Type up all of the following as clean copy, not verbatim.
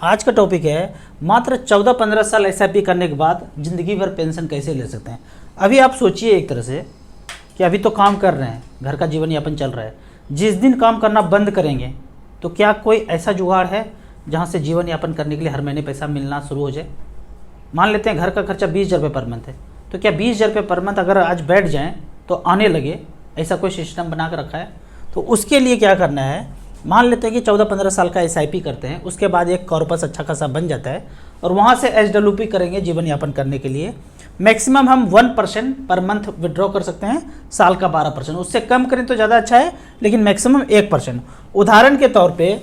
आज का टॉपिक है मात्र 14-15 साल एसआईपी करने के बाद ज़िंदगी भर पेंशन कैसे ले सकते हैं। अभी आप सोचिए एक तरह से कि अभी तो काम कर रहे हैं, घर का जीवन यापन चल रहा है। जिस दिन काम करना बंद करेंगे तो क्या कोई ऐसा जुगाड़ है जहां से जीवन यापन करने के लिए हर महीने पैसा मिलना शुरू हो जाए। मान लेते हैं घर का खर्चा 20,000 रुपये पर मंथ है, तो क्या 20,000 रुपये पर मंथ अगर आज बैठ जाएँ तो आने लगे, ऐसा कोई सिस्टम बना कर रखा है। तो उसके लिए क्या करना है, मान लेते हैं कि 14-15 साल का एसआईपी करते हैं, उसके बाद एक कॉर्पस अच्छा खासा बन जाता है और वहाँ से एसडब्ल्यूपी करेंगे जीवन यापन करने के लिए। मैक्सिमम हम 1% पर मंथ विड्रॉ कर सकते हैं, साल का 12%, उससे कम करें तो ज़्यादा अच्छा है, लेकिन मैक्सिमम 1%। उदाहरण के तौर पे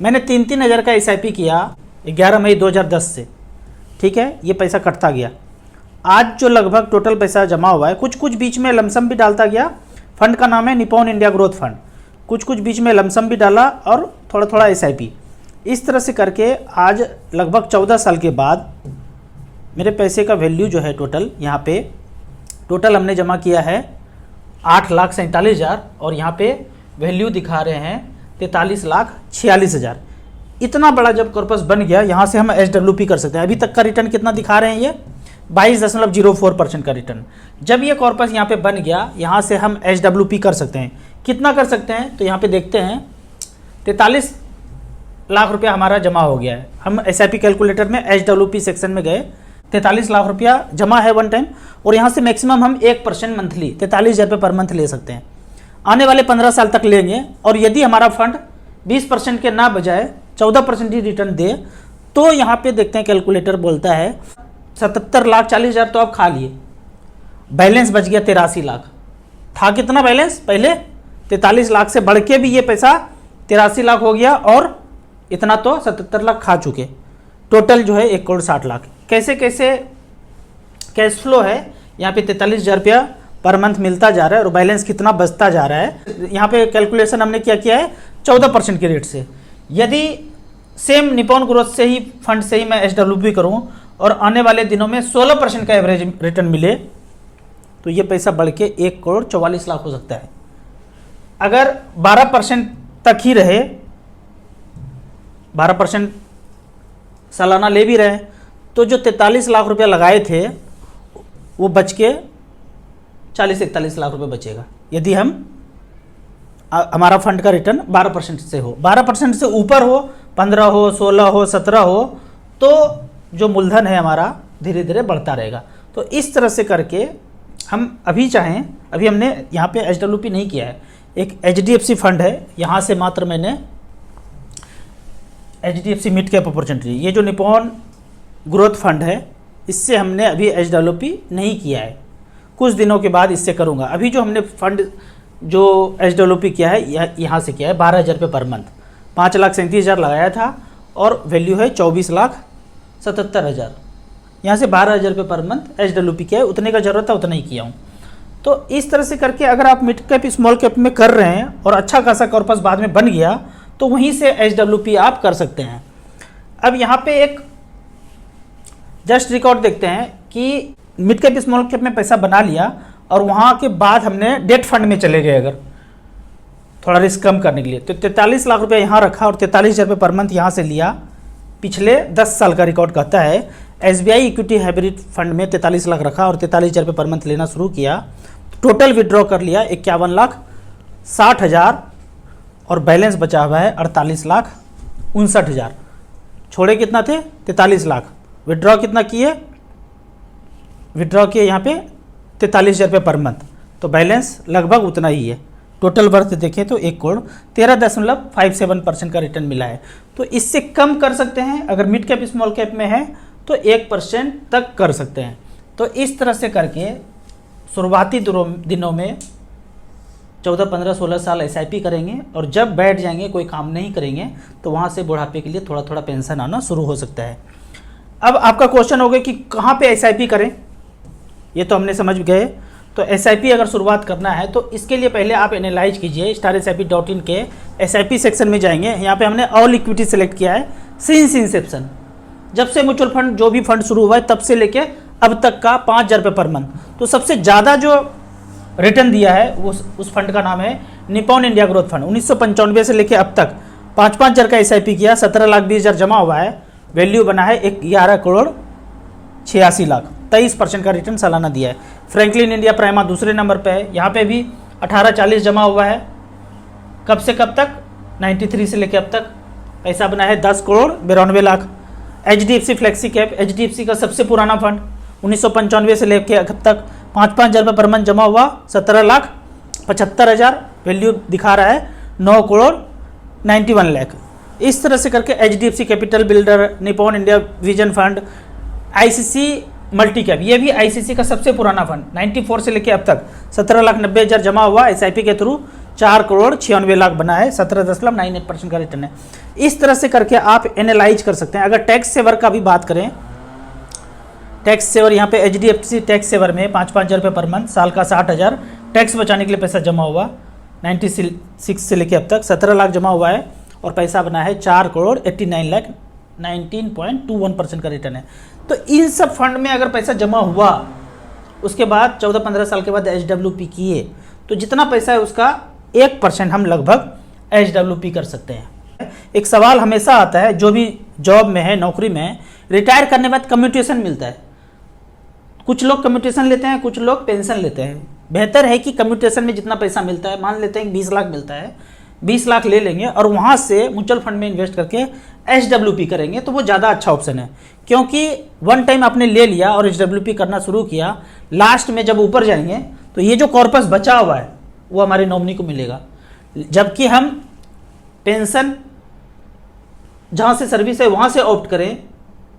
मैंने 3-3 हज़ार का एसआईपी किया 11 मई 2010 से, ठीक है, ये पैसा कटता गया। आज जो लगभग टोटल पैसा जमा हुआ है, कुछ कुछ बीच में लमसम भी डालता गया। फंड का नाम है निपॉन इंडिया ग्रोथ फंड, कुछ कुछ बीच में लमसम भी डाला और थोड़ा थोड़ा एसआईपी, इस तरह से करके आज लगभग 14 साल के बाद मेरे पैसे का वैल्यू जो है टोटल यहाँ पे टोटल हमने जमा किया है 8,47,000 और यहाँ पे वैल्यू दिखा रहे हैं 43,46,000। इतना बड़ा जब कॉर्पस बन गया, यहाँ से हम एसडब्ल्यूपी कर सकते हैं। अभी तक का रिटर्न कितना दिखा रहे हैं, ये 22.04% का रिटर्न। जब ये कॉर्पस यहाँ पे बन गया, यहाँ से हम एसडब्ल्यूपी कर सकते हैं। कितना कर सकते हैं तो यहाँ पे देखते हैं 43 लाख रुपया हमारा जमा हो गया है। हम एसआईपी कैलकुलेटर में एसडब्ल्यूपी सेक्शन में गए, 43 लाख रुपया जमा है वन टाइम, और यहाँ से मैक्सिमम हम 1% मंथली 43,000 रुपये पर मंथ ले सकते हैं। आने वाले 15 साल तक लेंगे और यदि हमारा फंड 20% के ना बजाय 14% ही रिटर्न दे तो यहाँ पे देखते हैं कैलकुलेटर बोलता है 77,40,000 तो आप खा लिए, बैलेंस बच गया 83 लाख। था कितना बैलेंस पहले 43 लाख से बढ़ के भी ये पैसा 83 लाख हो गया, और इतना तो 77 लाख खा चुके। टोटल जो है 1,60,00,000। कैसे कैसे कैश फ्लो है, यहाँ पे 43,000 रुपया पर मंथ मिलता जा रहा है और बैलेंस कितना बचता जा रहा है। यहाँ पे कैलकुलेशन हमने क्या किया है 14% के रेट से। यदि सेम निपॉन ग्रोथ से ही फंड से ही मैं एसडब्ल्यूपी करूँ और आने वाले दिनों में 16% का एवरेज रिटर्न मिले तो ये पैसा बढ़ के 1,44,00,000 हो सकता है। अगर 12% तक ही रहे, 12% सालाना ले भी रहे, तो जो 43 लाख रुपया लगाए थे वो बच के 40-41 लाख रुपए बचेगा। यदि हम हमारा फंड का रिटर्न 12% से हो, 12% से ऊपर हो, 15 हो, 16 हो, 17 हो, तो जो मूलधन है हमारा धीरे धीरे बढ़ता रहेगा। तो इस तरह से करके हम अभी चाहें, अभी हमने यहाँ पे एसडब्ल्यूपी नहीं किया है, एक एचडीएफसी फंड है, यहाँ से मात्र मैंने एचडीएफसी मिड कैप अपॉर्चुनिटी, ये जो निपॉन ग्रोथ फंड है, इससे हमने अभी एसडब्ल्यूपी नहीं किया है। कुछ दिनों के बाद इससे करूँगा। अभी जो हमने फंड जो एसडब्ल्यूपी किया है यहाँ से किया है 12,000 रुपये पर मंथ, 5,37,000 लगाया था और वैल्यू है 24,77,000। यहाँ से 12,000 रुपये पर मंथ एसडब्ल्यूपी किया है, उतने का जरूरत है उतना ही किया हूँ। तो इस तरह से करके अगर आप मिड कैप स्मॉल कैप में कर रहे हैं और अच्छा खासा कॉर्पस बाद में बन गया तो वहीं से एसडब्ल्यूपी आप कर सकते हैं। अब यहाँ पे एक जस्ट रिकॉर्ड देखते हैं कि मिड कैप स्मॉल कैप में पैसा बना लिया और वहाँ के बाद हमने डेट फंड में चले गए अगर थोड़ा रिस्क कम करने के लिए, तो 43 लाख रुपया यहाँ रखा और 43,000 रुपये पर मंथ यहाँ से लिया। पिछले 10 साल का रिकॉर्ड कहता है एसबीआई इक्विटी हाइब्रिड फंड में 43 लाख रखा और 43,000 रुपये पर मंथ लेना शुरू किया। टोटल विड्रॉ कर लिया 51,60,000 और बैलेंस बचा हुआ है 48,59,000। छोड़े कितना थे 43 लाख, विड्रॉ कितना किए, विड्रॉ किए यहाँ पे 43,000 रुपये पर मंथ, तो बैलेंस लगभग उतना ही है। टोटल वर्थ देखें तो 1,13.57% का रिटर्न मिला है। तो इससे कम कर सकते हैं, अगर मिड कैप स्मॉल कैप में है तो 1% तक कर सकते हैं। तो इस तरह से करके शुरुआती दिनों में 14, 15, 16 साल एसआईपी करेंगे और जब बैठ जाएंगे कोई काम नहीं करेंगे तो वहाँ से बुढ़ापे के लिए थोड़ा थोड़ा पेंशन आना शुरू हो सकता है। अब आपका क्वेश्चन होगा कि कहाँ पे एसआईपी करें, ये तो हमने समझ गए। तो एसआईपी अगर शुरुआत करना है तो इसके लिए पहले आप एनालाइज कीजिए, StarSIP.in के एसआईपी सेक्शन में जाएंगे। यहाँ पे हमने ऑल इक्विटी सेलेक्ट किया है सिंस इंसेप्शन, जब से म्यूचुअल फंड जो भी फंड शुरू हुआ है तब से लेके अब तक का 5,000 रुपये पर मंथ। तो सबसे ज़्यादा जो रिटर्न दिया है उस फंड का नाम है निपॉन इंडिया ग्रोथ फंड। 1995 से लेके अब तक 5-5 हज़ार का एसआईपी किया, 17,20,000 जमा हुआ है वैल्यू बना है 11,86,00,000, 23% का रिटर्न सालाना दिया है। फ्रैंकलिन इंडिया प्राइमा दूसरे नंबर पे है, यहाँ पे भी 1840 जमा हुआ है। कब से कब तक? 93 से लेकर अब तक पैसा बना है 10,92,00,000। HDFC फ्लेक्सी कैप, HDFC का सबसे पुराना फंड, 1995 से लेकर अब तक 5-5 हज़ार रुपये पर मंथ जमा हुआ, 17,75,000 वैल्यू दिखा रहा है, 9,91,00,000। इस तरह से करके HDFC capital builder, Nippon India vision fund, ICC multi cap, ये भी ICC का सबसे पुराना फंड, 94 से लेकर अब तक 17,90,000 जमा हुआ, SIP के थ्रू 4,96,00,000 बना है, 17.98% का रिटर्न है। इस तरह से करके आप एनालाइज कर सकते हैं। अगर टैक्स सेवर का भी बात करें, टैक्स सेवर यहाँ पे HDFC टैक्स सेवर में 5-5 हज़ार रुपये पर मंथ, साल का 60,000 टैक्स बचाने के लिए पैसा जमा हुआ, 96 से लेकर अब तक 17 लाख जमा हुआ है और पैसा बना है 4,89,00,000, 19.21% का रिटर्न है। तो इन सब फंड में अगर पैसा जमा हुआ, उसके बाद 14-15 साल के बाद HWP किए, तो जितना पैसा है उसका 1% हम लगभग HWP कर सकते हैं। एक सवाल हमेशा आता है, जो भी जॉब में है, नौकरी में है, रिटायर करने के बाद कम्यूटेशन मिलता है। कुछ लोग कम्यूटेशन लेते हैं, कुछ लोग पेंशन लेते हैं। बेहतर है कि कम्यूटेशन में जितना पैसा मिलता है, मान लेते हैं 20 लाख मिलता है, 20 लाख ले लेंगे और वहाँ से म्यूचुअल फंड में इन्वेस्ट करके HWP करेंगे, तो वो ज़्यादा अच्छा ऑप्शन है। क्योंकि वन टाइम आपने ले लिया और HWP करना शुरू किया, लास्ट में जब ऊपर जाएंगे तो ये जो कॉर्पस बचा हुआ है वो हमारे नॉमिनी को मिलेगा। जबकि हम पेंशन जहाँ से सर्विस है वहाँ से ऑप्ट करें,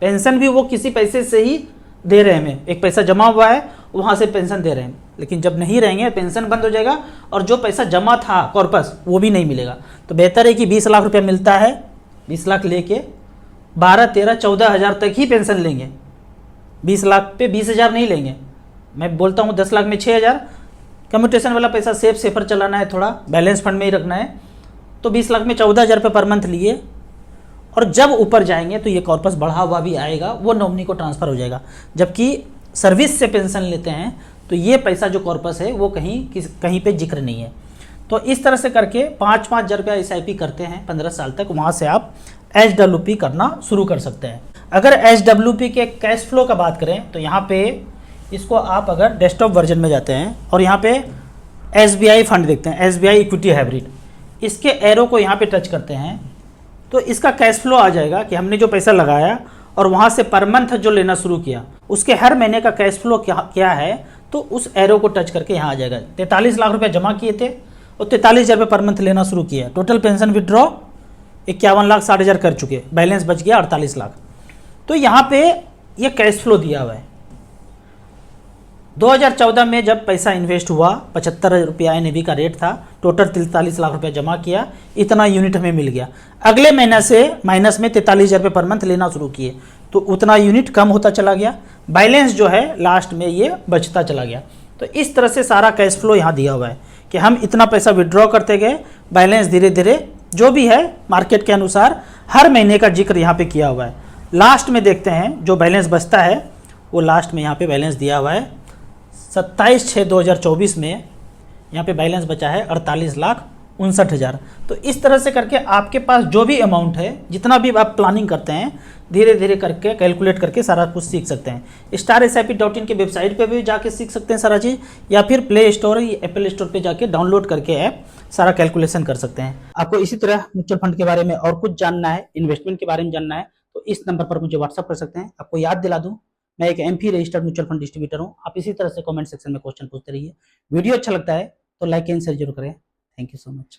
पेंशन भी वो किसी पैसे से ही दे रहे हैं, हमें एक पैसा जमा हुआ है वहाँ से पेंशन दे रहे हैं, लेकिन जब नहीं रहेंगे पेंशन बंद हो जाएगा और जो पैसा जमा था कॉर्पस वो भी नहीं मिलेगा। तो बेहतर है कि 20 लाख रुपया मिलता है, 20 लाख लेके 12-13-14 हज़ार तक ही पेंशन लेंगे। 20 लाख पे 20,000 नहीं लेंगे। मैं बोलता हूँ 10 लाख में 6,000, कम्यूटेशन वाला पैसा सेफर चलाना है, थोड़ा बैलेंस फंड में ही रखना है। तो 20 लाख में 14,000 रुपये पर मंथ लिए और जब ऊपर जाएंगे तो ये कॉर्पस बढ़ा हुआ भी आएगा, वो नॉमिनी को ट्रांसफ़र हो जाएगा। जबकि सर्विस से पेंशन लेते हैं तो ये पैसा जो कॉर्पस है वो कहीं पे जिक्र नहीं है। तो इस तरह से करके 5-5 हज़ार रुपया SIP करते हैं 15 साल तक, वहाँ से आप HWP करना शुरू कर सकते हैं। अगर HWP के कैश फ्लो का बात करें तो यहाँ पे इसको आप अगर डेस्कटॉप वर्जन में जाते हैं और यहाँ पे SBI फंड देखते हैं, SBI इक्विटी हाइब्रिड, इसके एरो को यहाँ पे टच करते हैं तो इसका कैश फ्लो आ जाएगा कि हमने जो पैसा लगाया और वहाँ से पर मंथ जो लेना शुरू किया, उसके हर महीने का कैश फ्लो क्या है, तो उस एरो को टच करके यहाँ आ जाएगा। 43 लाख रुपए जमा किए थे और 43,000 रुपये पर मंथ लेना शुरू किया। टोटल पेंशन विड्रॉ 51,60,000 कर चुके, बैलेंस बच गया 48 लाख। तो यहाँ पे ये कैश फ्लो दिया हुआ है। 2014 में जब पैसा इन्वेस्ट हुआ, 75 रुपया NAV का रेट था, टोटल 43 लाख रुपया जमा किया, इतना यूनिट हमें मिल गया। अगले महीने से माइनस में 43,000 रुपये पर मंथ लेना शुरू किए तो उतना यूनिट कम होता चला गया, बैलेंस जो है लास्ट में ये बचता चला गया। तो इस तरह से सारा कैश फ्लो यहाँ दिया हुआ है कि हम इतना पैसा विड्रॉ करते गए, बैलेंस धीरे धीरे जो भी है मार्केट के अनुसार हर महीने का जिक्र यहाँ पे किया हुआ है। लास्ट में देखते हैं जो बैलेंस बचता है, वो लास्ट में यहाँ पे बैलेंस दिया हुआ है। 27/6/2024 में यहाँ पे बैलेंस बचा है 48,59,000। तो इस तरह से करके आपके पास जो भी अमाउंट है, जितना भी आप प्लानिंग करते हैं, धीरे धीरे करके कैलकुलेट करके सारा कुछ सीख सकते हैं। StarSIP.in के वेबसाइट पे भी जाके सीख सकते हैं सारा चीज़, या फिर प्ले स्टोर या एप्पल स्टोर पे जाके डाउनलोड करके ऐप सारा कैलकुलेशन कर सकते हैं। आपको इसी तरह म्यूचुअल फंड के बारे में और कुछ जानना है, इन्वेस्टमेंट के बारे में जानना है, तो इस नंबर पर मुझे व्हाट्सअप कर सकते हैं। आपको याद दिला दूँ, मैं एक MP registered mutual fund distributor हूँ। आप इसी तरह से कमेंट सेक्शन में क्वेश्चन पूछते रहिए। वीडियो अच्छा लगता है तो लाइक एंड शेयर जरूर करें। Thank you so much.